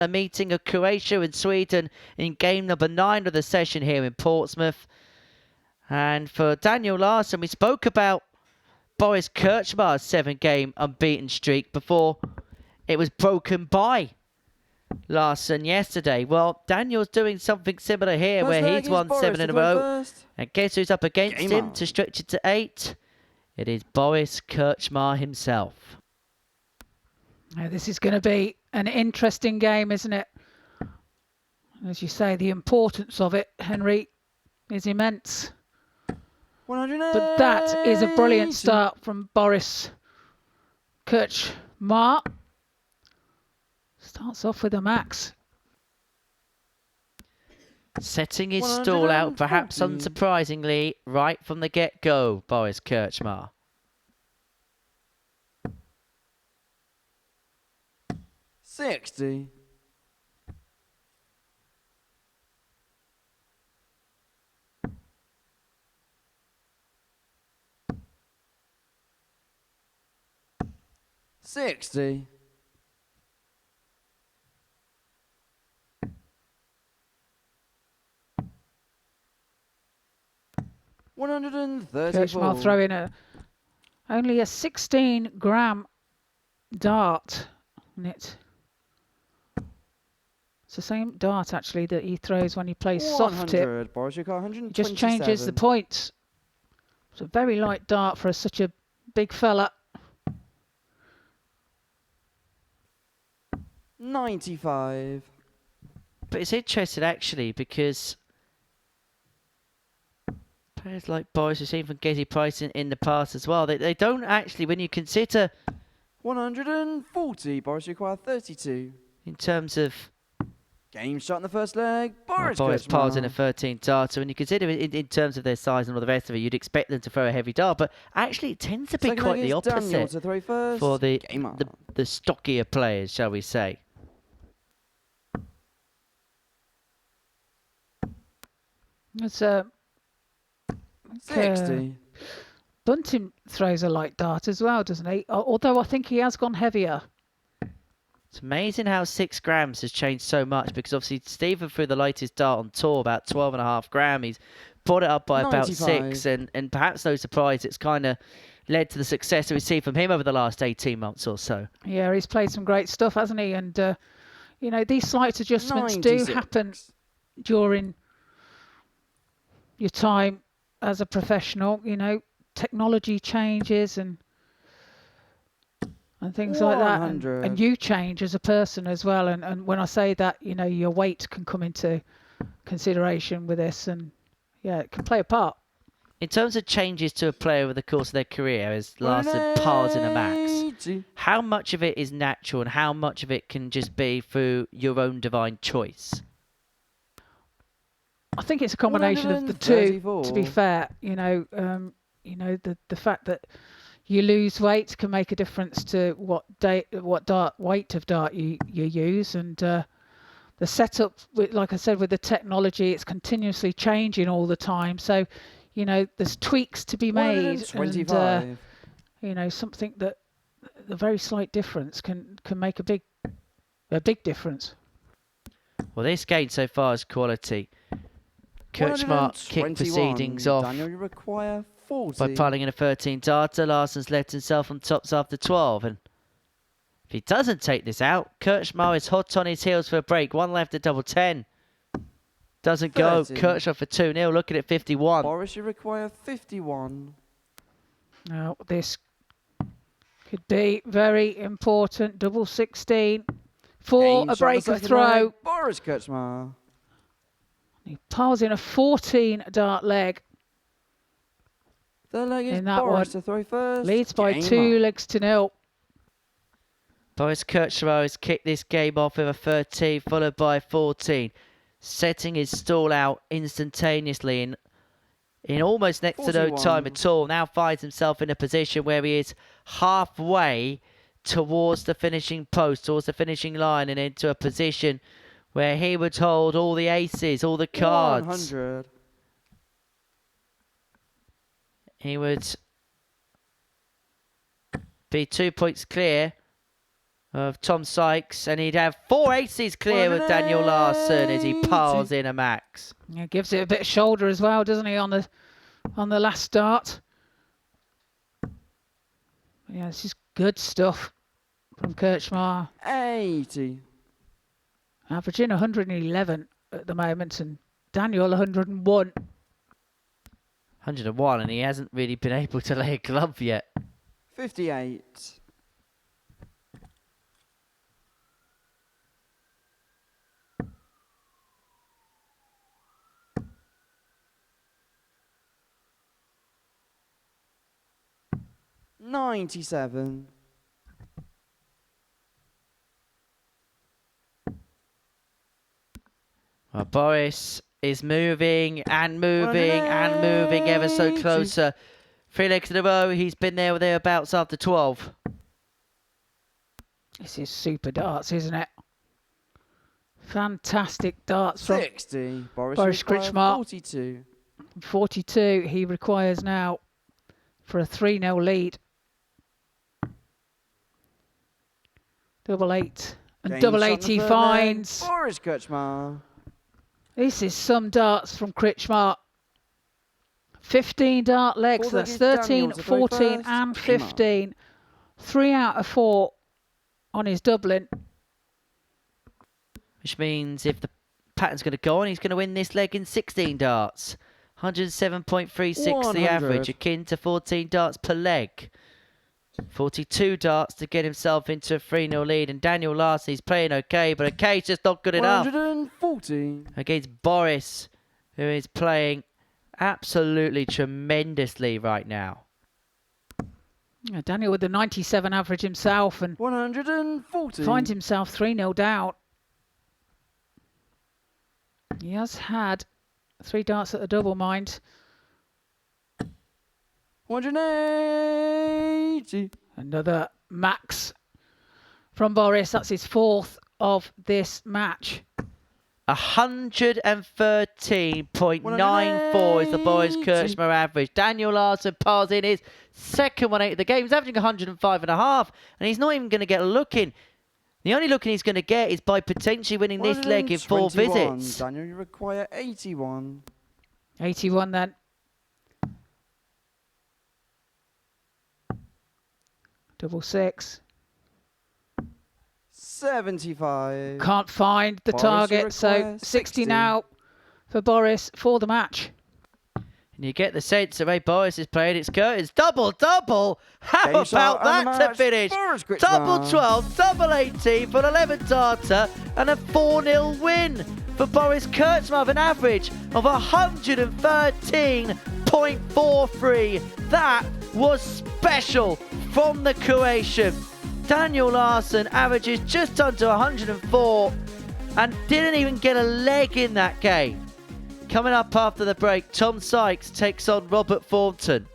a meeting of Croatia and Sweden in game number 9 of the session here in Portsmouth. And for Daniel Larsson, we spoke about Boris Krcmar's 7-game unbeaten streak before it was broken by Larsson yesterday. Well, Daniel's doing something similar here, where he's won 7 in a row. And guess who's up against him to stretch it to 8? It is Boris Krcmar himself. Now, this is going to be an interesting game, isn't it? As you say, the importance of it, Henry, is immense. But that is a brilliant start from Boris Krcmar. Starts off with a max. Setting his stall out, perhaps unsurprisingly, right from the get-go, Boris Krcmar. $60. $60. $134. Krcmar throwing only a 16-gram dart in it. It's the same dart actually that he throws when he plays soft tip. Boris, you got 127. He just changes the points. It's a very light dart for such a big fella. 95. But it's interesting actually, because players like Boris, we've seen from Gezi Price in the past as well, they don't actually, when you consider 140. Boris require 32. in terms of Game shot in the first leg. Boris piles in a 13 darter. When you consider it in terms of their size and all the rest of it, you'd expect them to throw a heavy dart, but actually it tends to be Second quite leg the is Daniel opposite to throw first. for the Game stockier players, shall we say. It's 60. Bunting throws a light dart as well, doesn't he? Although I think he has gone heavier. It's amazing how 6 grams has changed so much, because obviously Stephen threw the lightest dart on tour, about 12.5 grams. He's brought it up by 95. about 6, and perhaps no surprise, it's kind of led to the success that we've seen from him over the last 18 months or so. Yeah, he's played some great stuff, hasn't he? And, you know, these slight adjustments 96. do happen during your time as a professional. You know, technology changes and things like that, and you change as a person as well. And when I say that, you know, your weight can come into consideration with this, and yeah, it can play a part. In terms of changes to a player over the course of their career, as Larsson piles in a max, how much of it is natural and how much of it can just be through your own divine choice? I think it's a combination of the two, to be fair. You know, the fact that you lose weight can make a difference to what weight of dart you use, and the setup, like I said, with the technology, it's continuously changing all the time. So, you know, there's tweaks to be made, and you know, something that the very slight difference can make a big difference. Well, this game so far is quality. Krcmar kicked proceedings off Daniel, you require 40. by piling in a 13 darter. Larsson's left himself on tops after 12, and if he doesn't take this out, Krcmar is hot on his heels for a break. One left at double 10. Doesn't 30. go. Krcmar for 2-0, looking at 51. Boris, you require 51. Now, this could be very important. Double 16 for a break of throw. Boris Krcmar. He piles in a 14 dart leg. Third leg is In that Boris one. to throw first. Leads by 2 legs to 0. Boris Krcmar has kicked this game off with a 13, followed by 14. Setting his stall out instantaneously in almost next to no time at all. Now finds himself in a position where he is halfway towards the finishing post, towards the finishing line, and into a position where he would hold all the aces, all the cards. 100. He would be 2 points clear of Tom Sykes, and he'd have 4 aces clear with Daniel Larsson as he piles in a max. Yeah, gives it a bit of shoulder as well, doesn't he, on the last start? Yeah, this is good stuff from Krcmar. 80. Averaging 111 at the moment, and Daniel 101. 101, and he hasn't really been able to lay a glove yet. 58. $97. Well, Boris is moving and moving and moving ever so closer. 3 legs in a row. He's been there or thereabouts after 12. This is super darts, isn't it? Fantastic darts from 60. Boris Krcmar. 42. 42 he requires now for a 3-0 lead. Double 8 and Games double on 8 the he third finds. leg. Boris Krcmar. This is some darts from Krcmar. 15 dart legs, so Four that's legged 13, Daniels, the very 14 first. and Krcmar. 15. 3 out of 4 on his doubling. Which means if the pattern's going to go on, he's going to win this leg in 16 darts. 107.36 the 100. average, akin to 14 darts per leg. 42 darts to get himself into a 3-0 lead. And Daniel Larsson, he's playing okay, but okay's just not good enough 140. against Boris, who is playing absolutely tremendously right now. Yeah, Daniel with the 97 average himself and 140. finds himself 3-0 down. He has had 3 darts at the double, mind. 180. Another max from Boris. That's his 4th of this match. 113.94 is the Boris Krcmar average. Daniel Larsson piles in his second 180 of the game. He's averaging 105.5, and he's not even going to get a look in. The only look in he's going to get is by potentially winning this leg in 4 121. visits. Daniel, you require 81. 81 then. Double 6. 75. Can't find the Boris, you target, so require 60 60 now for Boris for the match. And you get the sense of, hey, Boris is playing its curtains. Double, double. How Game shot about and that to match. finish? Boris Krcmar. Double 12, double 18 for an 11 darter and a 4-0 win for Boris Krcmar with an average of 113.43. That was special from the Croatian. Daniel Larsson averages just under 104 and didn't even get a leg in that game. Coming up after the break, Tom Sykes takes on Robert Thornton.